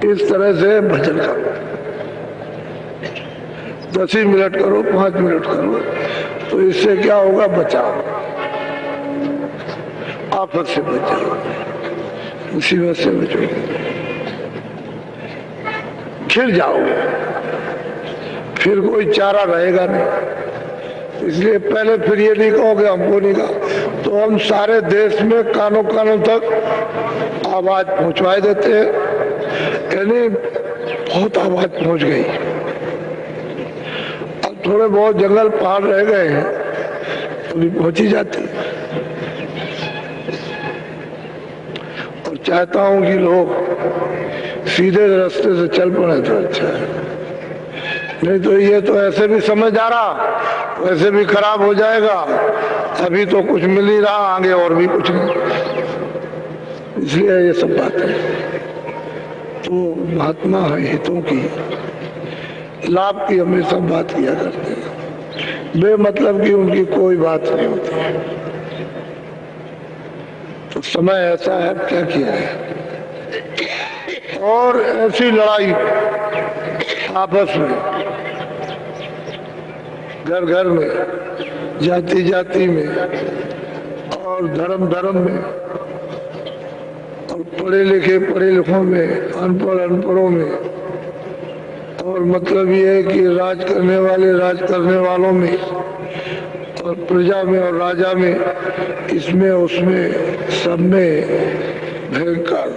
इस तरह से भजन करो, 10 ही मिनट करो, 5 मिनट करो, तो इससे क्या होगा? बचाओ, आफत से बचाओ, मुसीबत से बचो, खिल जाओगे, फिर कोई चारा रहेगा नहीं। इसलिए पहले फिर ये नहीं कहोगे हमको नहीं कहा, तो हम सारे देश में कानों कानों तक आवाज पहुंचवा देते हैं, यानी बहुत आवाज पहुंच गई। अब थोड़े बहुत जंगल पहाड़ रह गए हैं तो भी पहुंची जाती है। और चाहता हूं कि लोग सीधे रास्ते से चल पड़े तो अच्छा है, नहीं तो ये तो ऐसे भी समझ आ रहा, वैसे भी खराब हो जाएगा। अभी तो कुछ मिल ही रहा, आगे और भी कुछ नहीं, इसलिए ये सब बातें तो महात्मा हितों की, लाभ की हमेशा बात किया करते हैं, बेमतलब की उनकी कोई बात नहीं होती है। तो समय ऐसा है, क्या किया है। और ऐसी लड़ाई आपस में, घर घर में, जाति जाति में, और धर्म धर्म में, और पढ़े लिखे पढ़े लिखों में, अनपढ़ अनपढ़ों में, और मतलब ये है कि राज करने वाले राज करने वालों में, और प्रजा में और राजा में, इसमें उसमें सब में भयंकर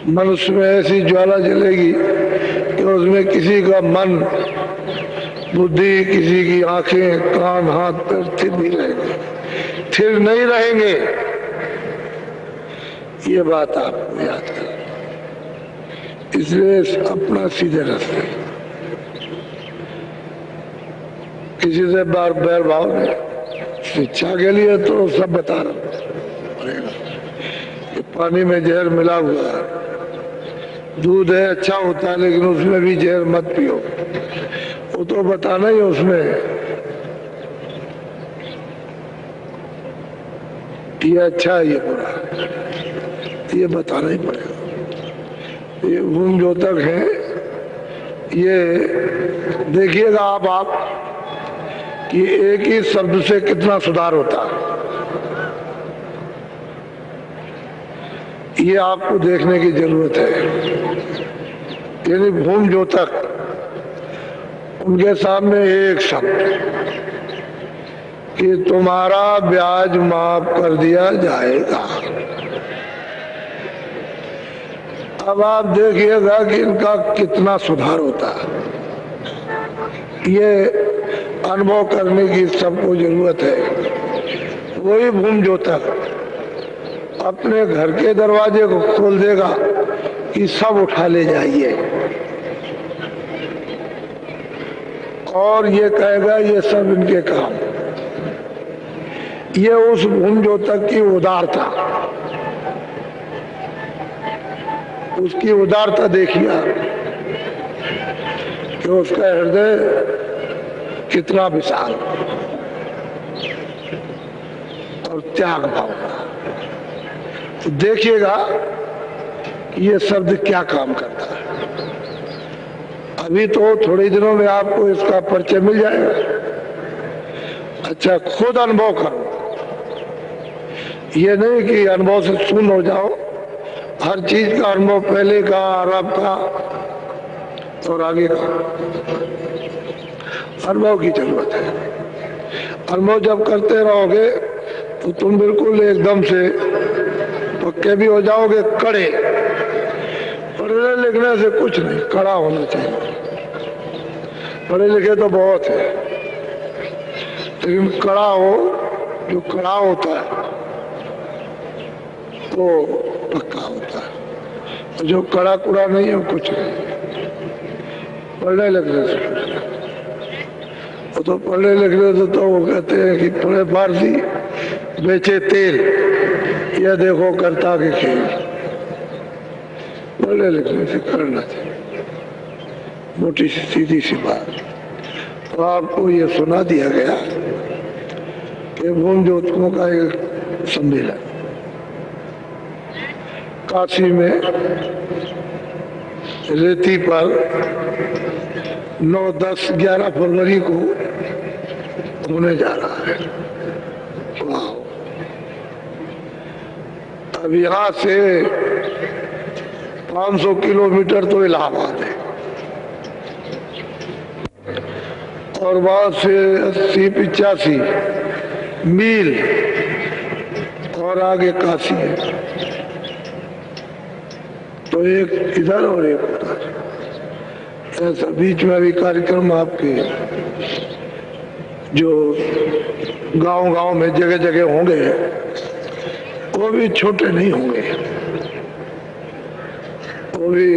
मनुष्य में ऐसी ज्वाला जलेगी कि उसमें किसी का मन बुद्धि, किसी की आंखें कान हाथ पैर स्थिर नहीं रहेंगे, स्थिर नहीं रहेंगे। ये बात आपको याद करें। इसलिए अपना सीधे रास्ते, किसी से बार बैर भाव नहीं, शिक्षा के लिए तो सब बता रहा कि पानी में जहर मिला हुआ है, दूध है अच्छा होता है लेकिन उसमें भी जहर मत पियो, वो तो बताना ही उसमें ये अच्छा है ये बुरा, ये बताना ही पड़ेगा। ये घूम जो तक है, ये देखिएगा आप कि एक ही शब्द से कितना सुधार होता है, ये आपको देखने की जरूरत है। यानी भूम जो तक, उनके सामने एक शब्द कि तुम्हारा ब्याज माफ कर दिया जाएगा। अब आप देखिएगा कि इनका कितना सुधार होता है। ये अनुभव करने की सबको जरूरत है। वही भूम जो तक अपने घर के दरवाजे को खोल देगा कि सब उठा ले जाइए, और ये कहेगा ये सब इनके काम। ये उस भूम जो तक की उदारता, उसकी उदारता देखिए कि उसका हृदय कितना विशाल और त्याग भाव का। तो देखिएगा कि ये शब्द क्या काम करता है। अभी तो थोड़े दिनों में आपको इसका परिचय मिल जाएगा। अच्छा, खुद अनुभव करो, ये नहीं कि अनुभव से शून्य हो जाओ। हर चीज का अनुभव, पहले का, अरब का और आगे का अनुभव की जरूरत है। अनुभव जब करते रहोगे तो तुम बिल्कुल एकदम से पक्के भी हो जाओगे, कड़े। पढ़ने लिखने से कुछ नहीं, कड़ा होना चाहिए। पढ़े लिखे तो बहुत है, लेकिन कड़ा हो, जो कड़ा होता है तो पक्का होता है। जो कड़ा कुड़ा नहीं है कुछ नहीं। पढ़ने लिखने से कुछ नहीं। वो तो पढ़ने लिखने से तो वो कहते हैं कि पढ़े फारसी बेचे तेल, यह देखो करता के खेल। पढ़ने लिखने से करना चाहिए, मोटी सी सीधी सी बात। तो आपको ये सुना दिया गया कि भूम ज्योतिकों का एक सम्मेलन, काशी में रेती पर 9, 10, 11 फरवरी को होने जा रहा है। वाह! अब यहाँ से 500 किलोमीटर तो इलाहाबाद है और वहां से 80-85 मील और आगे काशी है। तो एक इधर और एक उधर, ऐसा बीच में भी कार्यक्रम आपके जो गांव-गांव में जगह जगह होंगे, वो भी छोटे नहीं होंगे, वो भी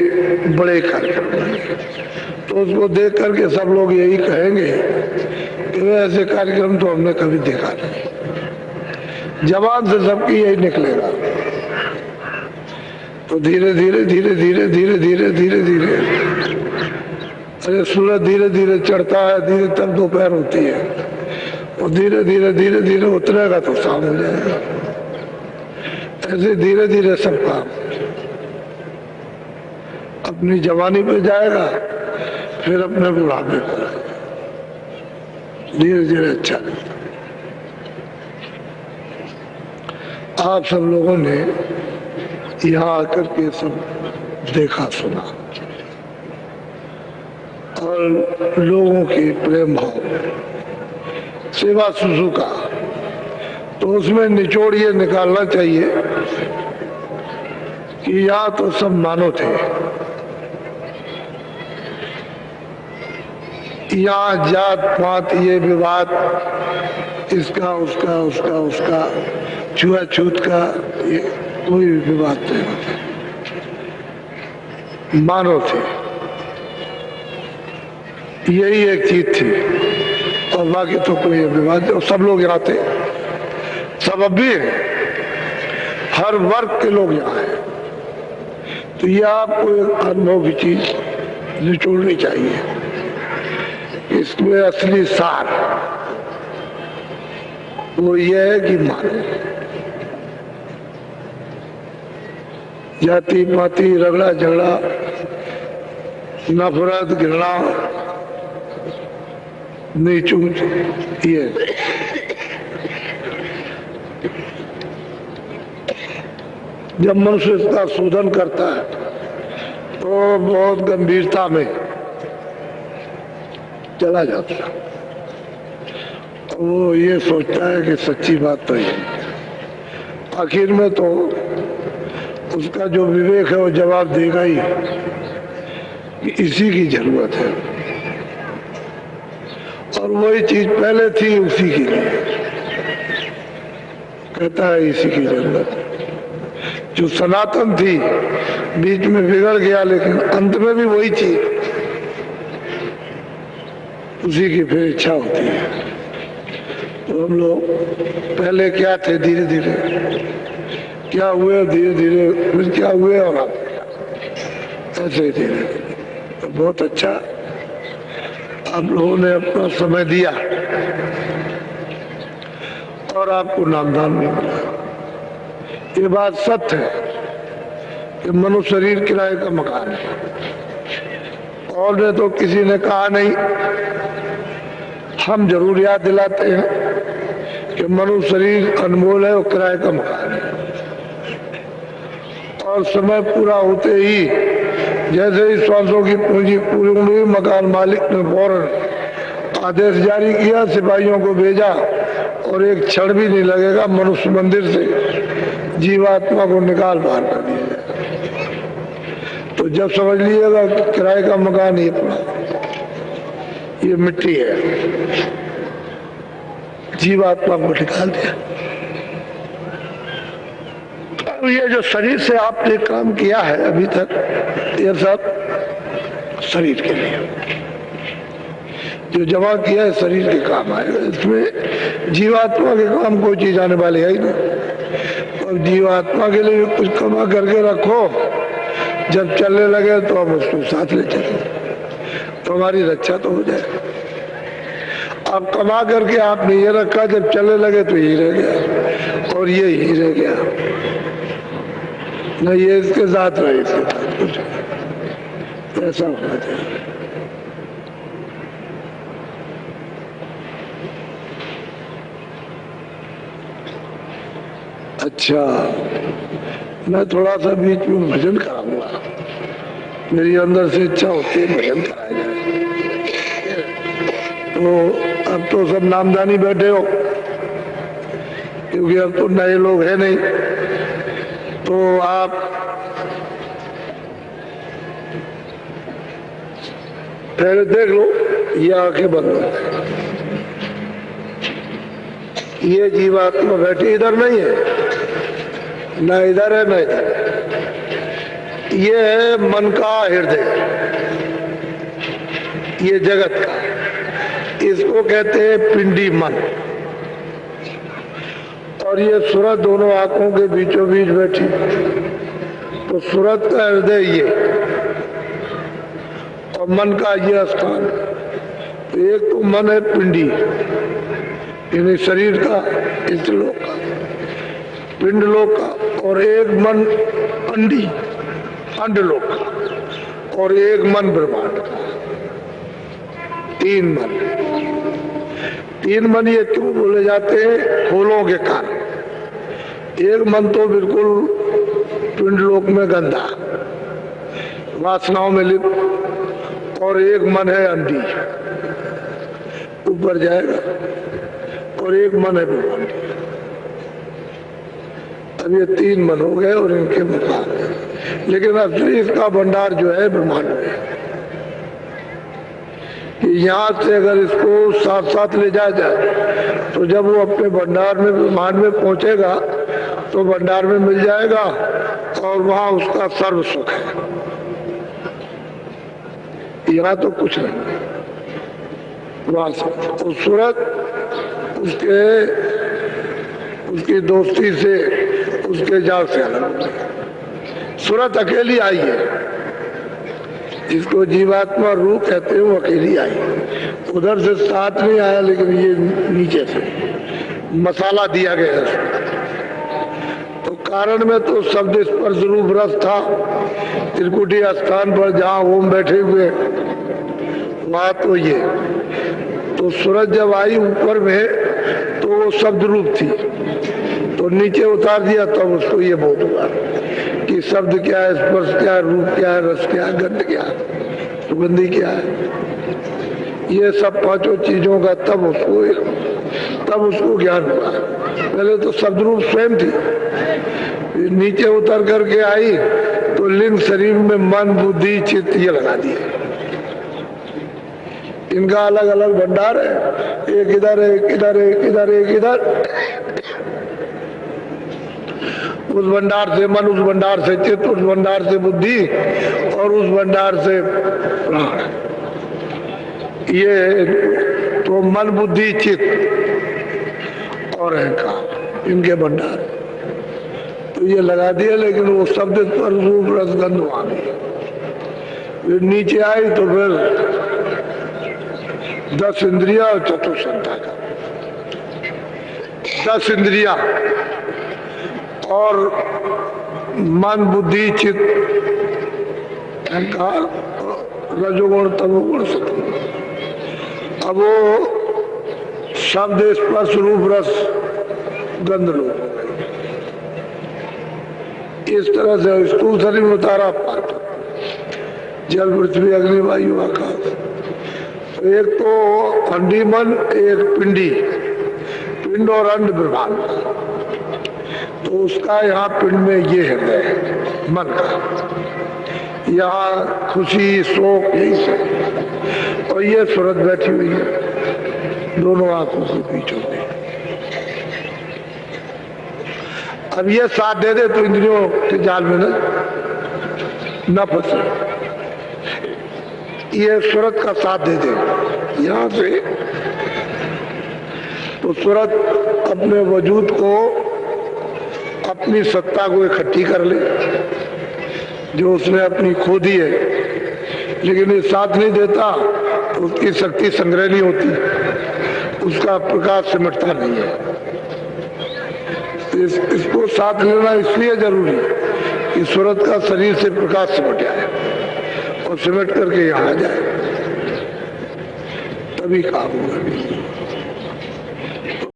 बड़े कार्यक्रम होंगे। तो उसको देख करके सब लोग यही कहेंगे कि ऐसे कार्यक्रम तो हमने कभी देखा नहीं। जबान से सबकी यही निकलेगा। तो धीरे धीरे धीरे धीरे धीरे धीरे धीरे धीरे अरे सूरज धीरे धीरे चढ़ता है, धीरे तब दोपहर होती है, और धीरे धीरे धीरे धीरे उतरेगा तो शाम हो जाएगा। ऐसे धीरे धीरे सब काम अपनी जवानी पे जाएगा, फिर अपने बुढ़ापे पर धीरे धीरे अच्छा। आप सब लोगों ने यहाँ आकर के सब देखा सुना और लोगों के प्रेम भाव, सेवा शुश्रूषा, तो उसमें निचोड़ ये निकालना चाहिए कि यहाँ तो सब मानव थे, यहाँ जात पात ये विवाद, इसका उसका उसका उसका छुआछूत का ये कोई विवाद नहीं होता। मानव थे, यही एक चीज थी, और बाकी तो कोई विवाद। सब लोग यहाँ थे, सब अब भी है, हर वर्ग के लोग यहाँ हैं। तो ये आपको एक अनुभव की चीज निचोड़नी चाहिए। इसमें असली सार वो ये है कि मानो जाति पाति रगड़ा झगड़ा नफरत घृणा नीच ऊंच, ये जब मनुष्य इसका शोधन करता है तो बहुत गंभीरता में चला जाता है। वो ये सोचता है कि सच्ची बात तो ये, आखिर में तो उसका जो विवेक है वो जवाब देगा ही कि इसी की जरूरत है, और वही चीज पहले थी उसी के लिए कहता है इसी की जरूरत है। जो सनातन थी बीच में बिगड़ गया, लेकिन अंत में भी वही चीज, उसी की फिर इच्छा होती है। तो हम लोग पहले क्या थे, धीरे धीरे क्या हुए, धीरे धीरे फिर क्या हुए, और आप ऐसे धीरे। तो बहुत अच्छा आप लोगों ने अपना समय दिया और आपको नामदान भी मिला। ये बात सत्य है कि मनुष्य शरीर किराए का मकान है, और ने तो किसी ने कहा नहीं। हम जरूर याद दिलाते हैं कि मनुष्य शरीर अनमोल है और किराए का मकान है, और समय पूरा होते ही जैसे ही श्वासों की पूंजी पूरी हुई, मकान मालिक ने फौरन आदेश जारी किया, सिपाहियों को भेजा, और एक क्षण भी नहीं लगेगा मनुष्य मंदिर से जीवात्मा को निकाल बाहर कर दिया जाए। तो जब समझ लीजिएगा कि किराए का मकान ये पड़ा, ये मिट्टी है, जीवात्मा को निकाल दिया। अब ये जो शरीर से आपने काम किया है अभी तक, ये सब शरीर के लिए जो जमा किया है शरीर के काम आएगा। इसमें जीवात्मा के काम कोई चीज आने वाली है ही नहीं। और जीवात्मा के लिए कुछ कमा करके रखो, जब चलने लगे तो हम उसको साथ ले चले, तो हमारी रक्षा तो हो जाए। अब कमा करके आपने ये रखा, जब चलने लगे तो यही रह गया, और ये ही रह गया। नहीं ये इसके साथ रहे, इसके साथ कुछ ऐसा होना चाहिए। अच्छा, मैं थोड़ा सा बीच में भजन कराऊंगा, मेरी अंदर से इच्छा होती है भजन कराया जाए। तो अब तो सब नामदानी बैठे हो, क्योंकि अब तो नए लोग हैं नहीं, तो आप पहले देख लो, ये आंखें बंद हो, ये जीवात्मा बैठी इधर नहीं है, ना इधर है ना इधर, ये है मन का हृदय, ये जगत का, इसको कहते हैं पिंडी मन। और ये सूरत दोनों आंखों के बीचों बीच बैठी, तो सूरत का हृदय ये और मन का ये स्थान। तो एक तो मन है पिंडी, यानी शरीर का, इस लोक का, पिंड लोक का, और एक मन अंडी, अंड लोक का, और एक मन ब्रह्मांड का। तीन मन, तीन मन ये क्यों बोले जाते हैं? फूलों के कारण। एक मन तो बिल्कुल पिंड लोक में गंदा, वासनाओं में लिप्त, और एक मन है अंधी, ऊपर जाएगा, और एक मन है ब्रह्मांड। अब ये तीन मन हो गए और इनके मुकाम, लेकिन असली इसका भंडार जो है ब्रह्मांड में। यहाँ से अगर इसको साथ साथ ले जाया जाए तो जब वो अपने भंडार में ब्रह्मांड में पहुंचेगा तो भंडार में मिल जाएगा और वहां उसका सर्व सुख है। यहाँ तो कुछ नहीं, वहां से सूरत उसकी दोस्ती से, उसके जाल से अलग हो गई। सूरत अकेली आई है, जिसको जीवात्मा रूह कहते हैं, वो अकेली आई। उधर से साथ नहीं आया, लेकिन ये नीचे से मसाला दिया गया है। तो कारण में तो शब्द स्पर्श रूप रस था, त्रिकुटी स्थान पर जहाँ ओम बैठे हुए वहां तो ये, तो सूरज जब आई ऊपर में तो वो शब्द रूप थी, तो नीचे उतार दिया, तब उसको ये बोध हुआ कि शब्द क्या है, स्पर्श क्या है, रूप क्या है, रस क्या है, गंध क्या है, सुगंधी क्या है, ये सब पांचों चीजों का तब उसको ज्ञान हुआ। पहले तो शब्द रूप स्वयं थी, नीचे उतर करके आई तो लिंग शरीर में मन बुद्धि चित्त ये लगा दिए। इनका अलग अलग भंडार है, एक इधर है, एक इधर है, एक इधर, एक इधर। उस भंडार से मन, उस भंडार से चित्त, उस भंडार से बुद्धि, और उस भंडार से प्राण। ये तो मन बुद्धि चित्त और अहंकार, इनके भंडार तो ये लगा दिया। लेकिन वो शब्द पर रूप रस गंध वहां फिर नीचे आई तो फिर 10 इंद्रिया और चतुर्संता का 10 इंद्रिया और मन बुद्धि चित्त अहंकार रजोगुण तमोगुण सत्वगुण। अब वो शब्द स्पर्श रूप रस गंध लोग इस तरह से स्थूल शरीर में उतारा पाठ, जल पृथ्वी अग्नि वायु आकाश। एक तो अंडी मन, एक पिंडी, पिंड और अंड ब्रह्मांड। तो उसका यहाँ पिंड में ये हृदय मन का, यहाँ खुशी शोक यही सब, और ये सूरत बैठी हुई है दोनों आंखों के बीचों में। अब ये साथ दे दे तो इंद्रियों के जाल में न फंसे, ये सूरत का साथ दे दे यहाँ से, तो सूरत अपने वजूद को, अपनी सत्ता को इकट्ठी कर ले जो उसने अपनी खो दी है। लेकिन ये साथ नहीं देता तो उसकी शक्ति संग्रह नहीं होती, उसका प्रकाश सिमटता नहीं है। इसको साथ लेना इसलिए जरूरी कि सूरत का शरीर से प्रकाश सिमट जाए और सिमट करके यहाँ आ जाए, तभी काम होगा।